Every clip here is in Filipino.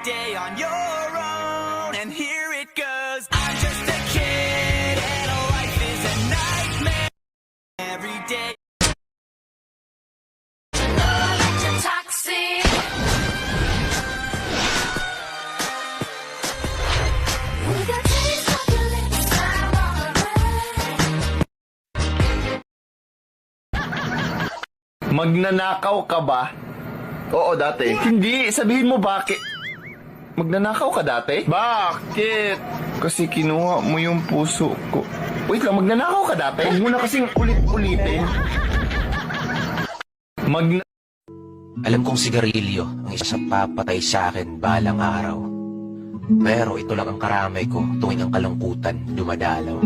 day on your own, and here it goes. I'm just a kid, and life is a nightmare every day. Toxic. Magnanakaw ka ba? Oo, dati. Hindi, sabihin mo bakit. Magnanakaw ka dati? Bakit? Kasi kinuha mo yung puso ko. Wait lang, magnanakaw ka dati? Huwag mo na kasing ulit-ulitin. Alam kong sigarilyo ang isa sa papatay sa akin balang araw. Pero ito lang ang karamay ko tuwing ang kalungkutan dumadalaw.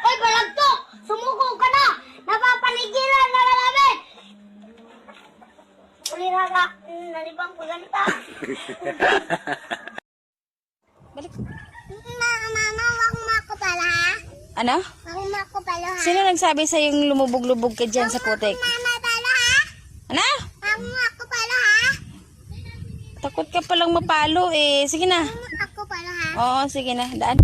Hoy, balagtok! Sumuko ka na! Napapanigilan na namin! Ulira ka, nalibang paganta. Mama, wag mo ako pala, ha? Ano? Wag mo ako pala, ha? Sino nagsabi sa yung lumubog-lubog ka dyan sa putik? Mama pala, ha? Ano? Wag mo ako pala, ha? Takot ka palang mapalo eh. Sige na. Wag mo ako pala, ha? Oo, sige na. Daan.